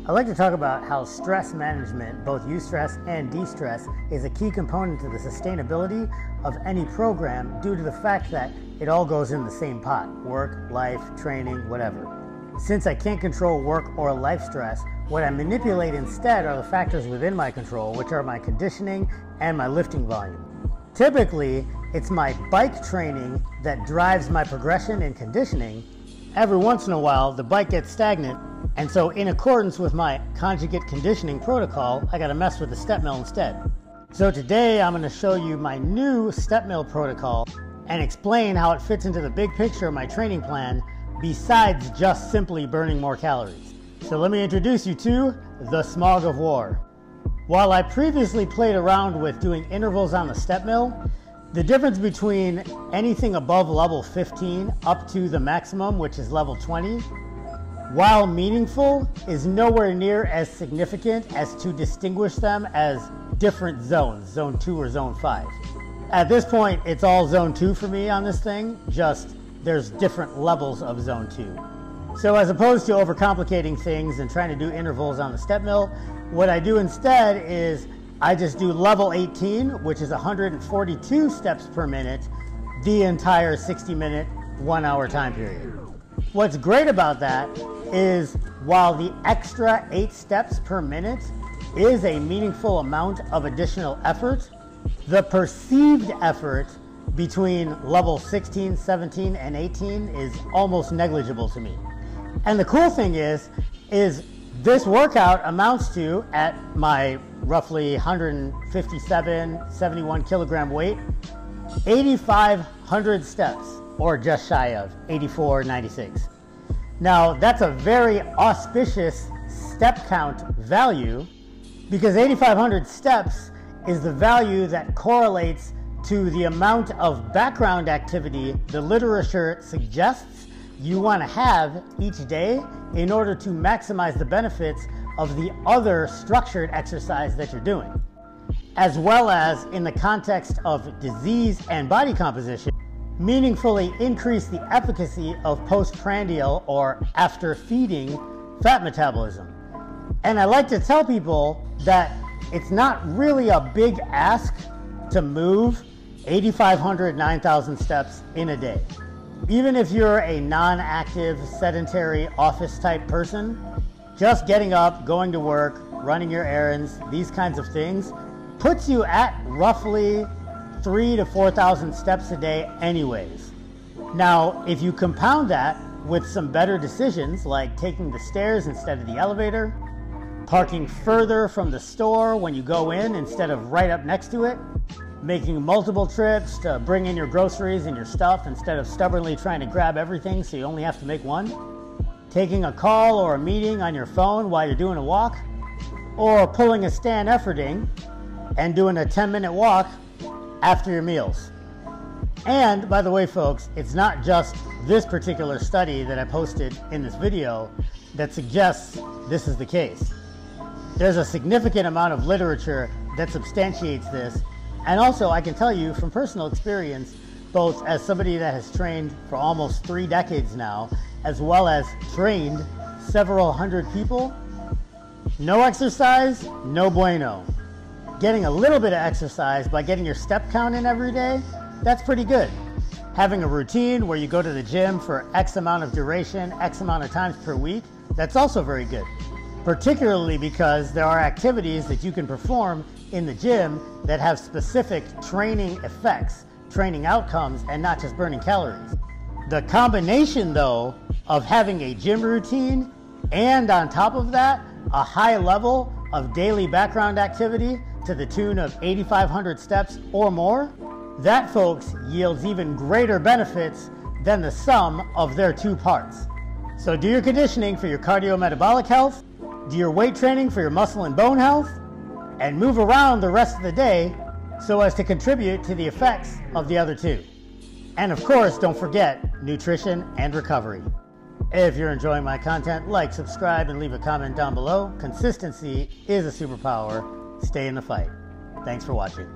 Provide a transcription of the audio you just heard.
I'd like to talk about how stress management, both eustress and de-stress, is a key component to the sustainability of any program due to the fact that it all goes in the same pot: work, life, training, whatever. Since I can't control work or life stress, what I manipulate instead are the factors within my control, which are my conditioning and my lifting volume. Typically, it's my bike training that drives my progression in conditioning. Every once in a while, the bike gets stagnant, and so in accordance with my conjugate conditioning protocol, I gotta mess with the Stepmill instead. So today I'm gonna show you my new Stepmill protocol and explain how it fits into the big picture of my training plan besides just simply burning more calories. So let me introduce you to the Smog of War. While I previously played around with doing intervals on the Stepmill, the difference between anything above level 15 up to the maximum, which is level 20, while meaningful, is nowhere near as significant as to distinguish them as different zones, zone 2 or zone 5. At this point, it's all zone 2 for me on this thing, just there's different levels of zone 2. So as opposed to overcomplicating things and trying to do intervals on the Stepmill, what I do instead is I just do level 18, which is 142 steps per minute, the entire 60-minute, 1-hour time period. What's great about that is while the extra 8 steps per minute is a meaningful amount of additional effort, the perceived effort between level 16, 17, and 18 is almost negligible to me. And the cool thing is this workout amounts to, at my roughly 157, 71 kilogram weight, 8,500 steps, or just shy of 8,496. Now that's a very auspicious step count value because 8,500 steps is the value that correlates to the amount of background activity the literature suggests you want to have each day in order to maximize the benefits of the other structured exercise that you're doing. As well as, in the context of disease and body composition, meaningfully increase the efficacy of postprandial or after feeding fat metabolism. And I like to tell people that it's not really a big ask to move 8,500, 9,000 steps in a day. Even if you're a non-active, sedentary, office-type person, just getting up, going to work, running your errands, these kinds of things, puts you at roughly 3,000 to 4,000 steps a day anyways. Now, if you compound that with some better decisions, like taking the stairs instead of the elevator, parking further from the store when you go in instead of right up next to it, making multiple trips to bring in your groceries and your stuff instead of stubbornly trying to grab everything so you only have to make one, taking a call or a meeting on your phone while you're doing a walk, or pulling a stand efforting and doing a 10-minute walk after your meals. And by the way, folks, it's not just this particular study that I posted in this video that suggests this is the case. There's a significant amount of literature that substantiates this. And also, I can tell you from personal experience, both as somebody that has trained for almost 3 decades now, as well as trained several hundred people, no exercise, no bueno. Getting a little bit of exercise by getting your step count in every day, that's pretty good. Having a routine where you go to the gym for X amount of duration, X amount of times per week, that's also very good. Particularly because there are activities that you can perform in the gym that have specific training effects, training outcomes, and not just burning calories. The combination, though, of having a gym routine and on top of that, a high level of daily background activity to the tune of 8,500 steps or more, that, folks, yields even greater benefits than the sum of their 2 parts. So do your conditioning for your cardiometabolic health, do your weight training for your muscle and bone health, and move around the rest of the day so as to contribute to the effects of the other 2. And of course, don't forget nutrition and recovery. If you're enjoying my content, like, subscribe, and leave a comment down below. Consistency is a superpower. Stay in the fight. Thanks for watching.